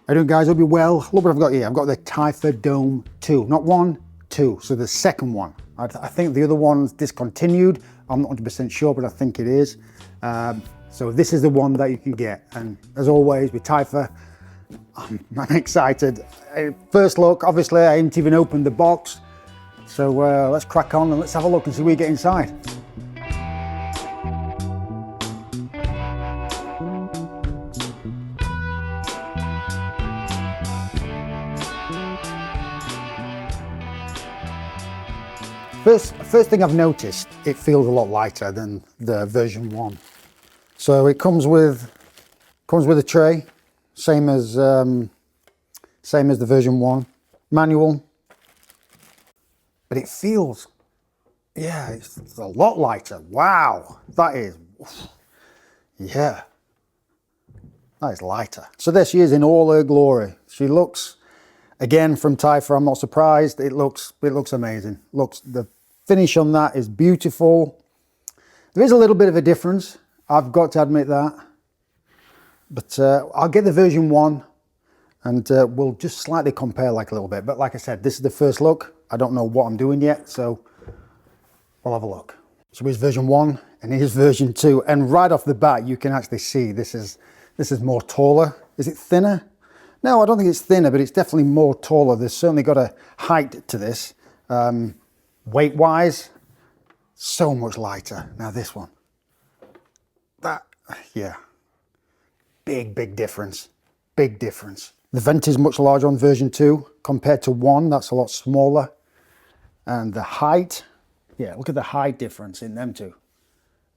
How you doing, guys? Hope you're well. Look what I've got here. I've got the Typhur Dome 2. Not 1, 2. So the second one. I think the other one's discontinued. I'm not 100% sure, but I think it is. So this is the one that you can get. And as always with Typhur, I'm excited. First look, obviously I haven't even opened the box. So let's crack on and let's have a look and see what we get inside. First thing I've noticed, it feels a lot lighter than the version 1. So it comes with a tray, same as the version 1. Manual, but it feels, yeah, it's a lot lighter. Wow, that is, yeah, that is lighter. So there she is in all her glory. She looks, again from Typhur, I'm not surprised. It looks amazing. The finish on that is beautiful. There is a little bit of a difference, I've got to admit that. But I'll get the version 1 and we'll just slightly compare like a little bit. But like I said, this is the first look. I don't know what I'm doing yet, so we'll have a look. So here's version 1 and here's version 2. And right off the bat, you can actually see this is more taller. Is it thinner? No, I don't think it's thinner, but it's definitely more taller. There's certainly got a height to this. Weight wise, so much lighter. Now this one, yeah, big difference, big difference. The vent is much larger on version 2 compared to 1, that's a lot smaller. And the height, yeah, look at the height difference in them two.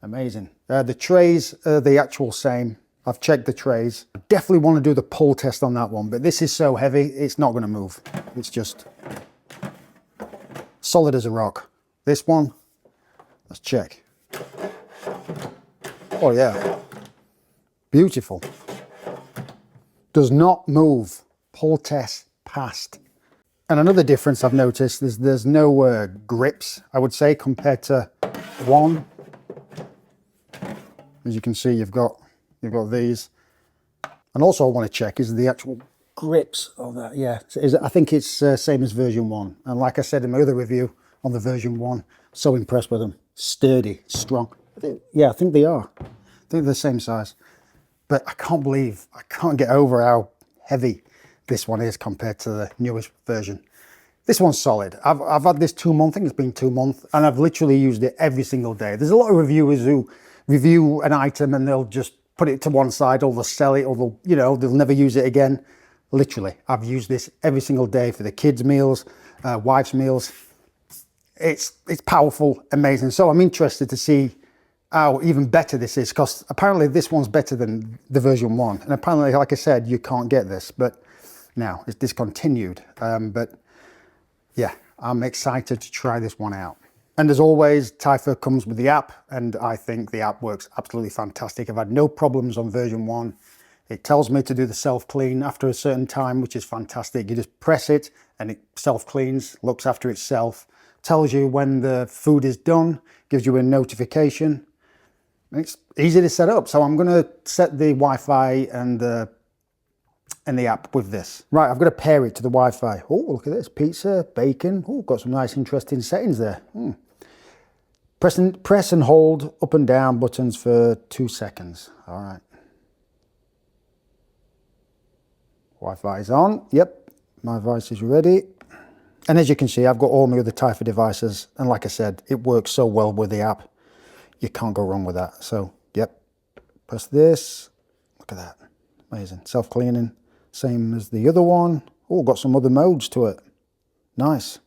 Amazing. The trays are the actual same. I've checked the trays. I definitely want to do the pull test on that one, but this is so heavy, it's not going to move. It's just solid as a rock. This one, let's check. Oh yeah, beautiful. Does not move. Pull test passed. And another difference I've noticed is there's no grips, I would say, compared to 1. As you can see, you've got these. And also I want to check is the actual grips of that. Yeah, I think it's same as version 1. And like I said in my other review on the version 1, so impressed with them. Sturdy, strong. Yeah, I think they are. I think they're the same size. But I can't get over how heavy this one is compared to the newest version. This one's solid. I've had this 2 months, I think it's been 2 months, and I've literally used it every single day. There's a lot of reviewers who review an item and they'll just put it to one side, or they'll sell it, or they'll never use it again. Literally, I've used this every single day for the kids' meals, wife's meals. It's powerful, amazing. So I'm interested to see how even better this is, because apparently this one's better than the version 1. And apparently, like I said, you can't get this, but now it's discontinued. But yeah, I'm excited to try this one out. And as always, Typhur comes with the app, and I think the app works absolutely fantastic. I've had no problems on version 1. It tells me to do the self-clean after a certain time, which is fantastic. You just press it and it self-cleans, looks after itself, tells you when the food is done, gives you a notification. It's easy to set up. So I'm going to set the Wi-Fi and the app with this. Right, I've got to pair it to the Wi-Fi. Oh, look at this, pizza, bacon. Oh, got some nice interesting settings there. Press and hold up and down buttons for 2 seconds. All right. Wi-Fi is on. Yep, my device is ready. And as you can see, I've got all my other Typhur devices. And like I said, it works so well with the app. You can't go wrong with that. So, yep, press this. Look at that. Amazing. Self-cleaning. Same as the other one. Oh, got some other modes to it. Nice.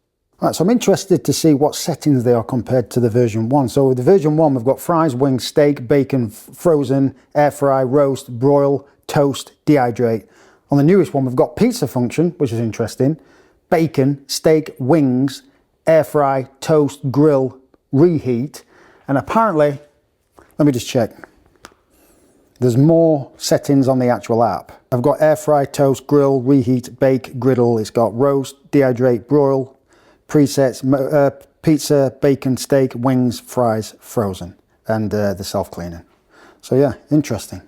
Right, so I'm interested to see what settings they are compared to the version 1. So with the version 1, we've got fries, wings, steak, bacon, frozen, air fry, roast, broil, toast, dehydrate. On the newest one, we've got pizza function, which is interesting. Bacon, steak, wings, air fry, toast, grill, reheat. And apparently, let me just check. There's more settings on the actual app. I've got air fry, toast, grill, reheat, bake, griddle. It's got roast, dehydrate, broil, presets, pizza, bacon, steak, wings, fries, frozen, and the self-cleaning. So yeah, interesting.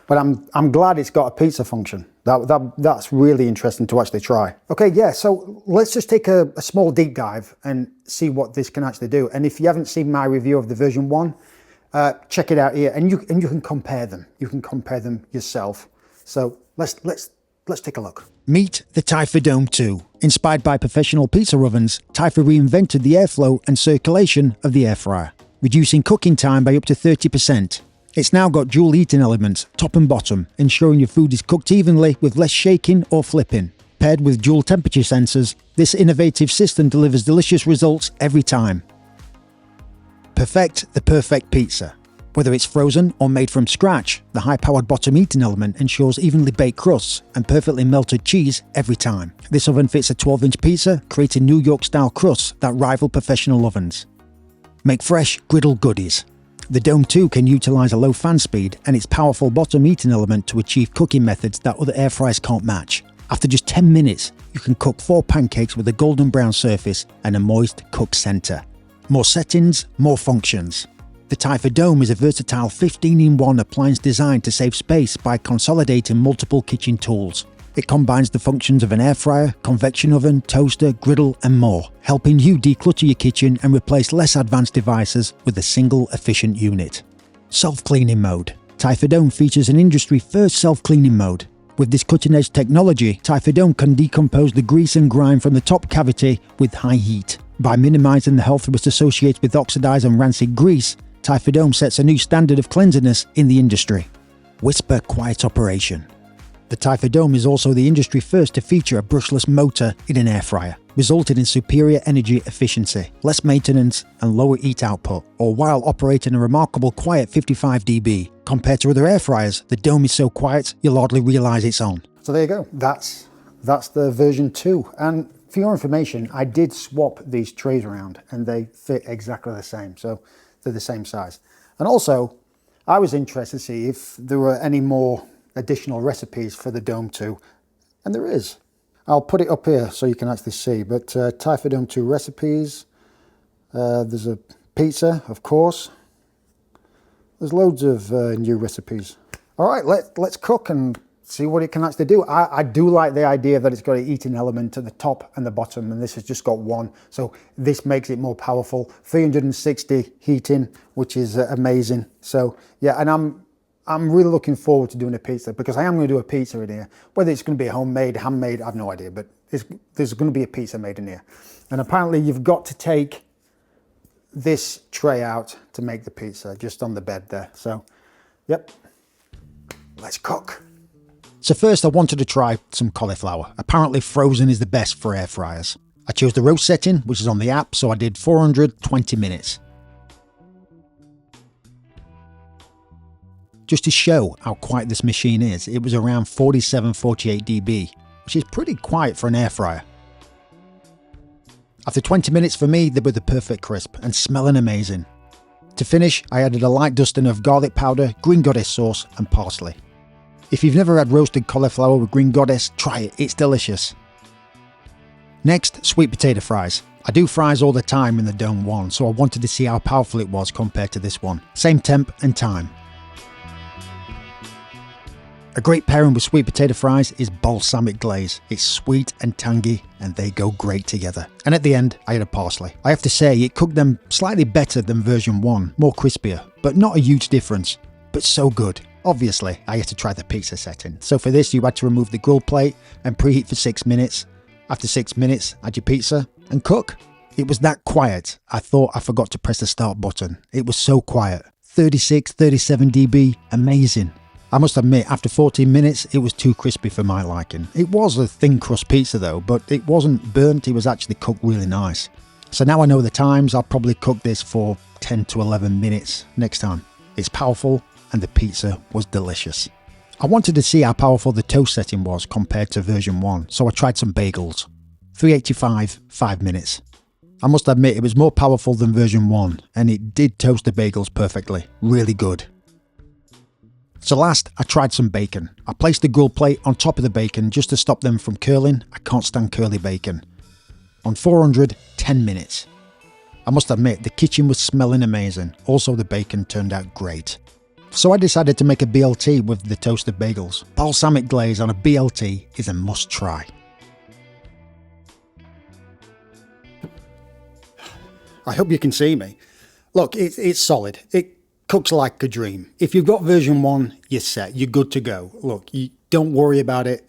But I'm glad it's got a pizza function. That's really interesting to actually try. Okay, yeah, so let's just take a small deep dive and see what this can actually do. And if you haven't seen my review of the version 1, check it out here, and you can compare them. You can compare them yourself. So let's take a look. Meet the Typhur Dome 2. Inspired by professional pizza ovens, Typhur reinvented the airflow and circulation of the air fryer, reducing cooking time by up to 30%. It's now got dual heating elements, top and bottom, ensuring your food is cooked evenly with less shaking or flipping. Paired with dual temperature sensors, this innovative system delivers delicious results every time. Perfect the perfect pizza. Whether it's frozen or made from scratch, the high-powered bottom heating element ensures evenly baked crusts and perfectly melted cheese every time. This oven fits a 12-inch pizza, creating New York-style crusts that rival professional ovens. Make fresh, griddle goodies. The Dome 2 can utilise a low fan speed and its powerful bottom heating element to achieve cooking methods that other air fryers can't match. After just 10 minutes, you can cook 4 pancakes with a golden brown surface and a moist cooked centre. More settings, more functions. The Typhur Dome is a versatile 15-in-1 appliance designed to save space by consolidating multiple kitchen tools. It combines the functions of an air fryer, convection oven, toaster, griddle and more, helping you declutter your kitchen and replace less advanced devices with a single efficient unit. Self-cleaning mode. Typhur Dome features an industry-first self-cleaning mode. With this cutting-edge technology, Typhur Dome can decompose the grease and grime from the top cavity with high heat. By minimising the health risk associated with oxidised and rancid grease, Typhur Dome sets a new standard of cleanliness in the industry. Whisper quiet operation. The Typhur Dome is also the industry first to feature a brushless motor in an air fryer, resulting in superior energy efficiency, less maintenance and lower heat output, all while operating a remarkable quiet 55 dB. Compared to other air fryers, the Dome is so quiet you'll hardly realise it's on. So there you go, that's the version 2. And for your information, I did swap these trays around and they fit exactly the same, so they're the same size. And also, I was interested to see if there were any more additional recipes for the Dome 2, and there is. I'll put it up here so you can actually see, but Typhur Dome 2 recipes, there's a pizza, of course. There's loads of new recipes. All right, let's cook and see what it can actually do. I do like the idea that it's got a heating element at the top and the bottom, and this has just got one. So this makes it more powerful. 360 heating, which is amazing. So yeah, and I'm really looking forward to doing a pizza, because I am going to do a pizza in here. Whether it's going to be homemade, handmade, I have no idea, but there's going to be a pizza made in here. And apparently you've got to take this tray out to make the pizza, just on the bed there. So, yep, let's cook. So first I wanted to try some cauliflower. Apparently frozen is the best for air fryers. I chose the roast setting, which is on the app, so I did 420 minutes. Just to show how quiet this machine is, it was around 47-48 dB, which is pretty quiet for an air fryer. After 20 minutes for me, they were the perfect crisp and smelling amazing. To finish, I added a light dusting of garlic powder, green goddess sauce and parsley. If you've never had roasted cauliflower with green goddess, try it, it's delicious. Next, sweet potato fries. I do fries all the time in the Dome 1, so I wanted to see how powerful it was compared to this one. Same temp and time. A great pairing with sweet potato fries is balsamic glaze. It's sweet and tangy and they go great together. And at the end, I had a parsley. I have to say, it cooked them slightly better than version 1, more crispier, but not a huge difference, but so good. Obviously, I had to try the pizza setting. So for this, you had to remove the grill plate and preheat for 6 minutes. After 6 minutes, add your pizza and cook. It was that quiet, I thought I forgot to press the start button. It was so quiet. 36, 37 dB, amazing. I must admit, after 14 minutes, it was too crispy for my liking. It was a thin crust pizza though, but it wasn't burnt, it was actually cooked really nice. So now I know the times, I'll probably cook this for 10 to 11 minutes next time. It's powerful and the pizza was delicious. I wanted to see how powerful the toast setting was compared to version 1, so I tried some bagels. 385, 5 minutes. I must admit it was more powerful than version 1, and it did toast the bagels perfectly. Really good. So last, I tried some bacon. I placed the grill plate on top of the bacon just to stop them from curling. I can't stand curly bacon. On 400, 10 minutes. I must admit, the kitchen was smelling amazing. Also, the bacon turned out great. So I decided to make a BLT with the toasted bagels. Balsamic glaze on a BLT is a must try. I hope you can see me. Look, it's solid. It cooks like a dream. If you've got version 1, you're set. You're good to go. Look, you don't worry about it.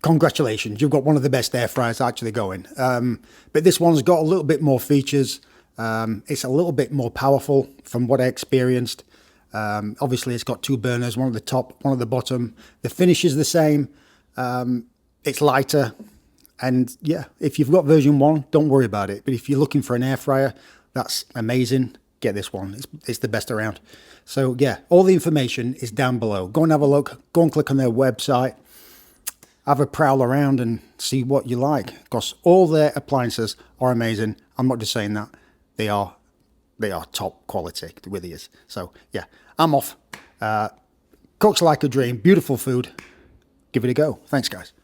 Congratulations, you've got one of the best air fryers actually going. But this one's got a little bit more features. It's a little bit more powerful from what I experienced. Obviously, it's got 2 burners, one at the top, one at the bottom. The finish is the same. It's lighter. And yeah, if you've got version 1, don't worry about it. But if you're looking for an air fryer, that's amazing. Get this one. It's the best around. So yeah, all the information is down below. Go and have a look. Go and click on their website. Have a prowl around and see what you like. Because all their appliances are amazing. I'm not just saying that. They are top quality. It really is. So yeah, I'm off. Cooks like a dream. Beautiful food. Give it a go. Thanks, guys.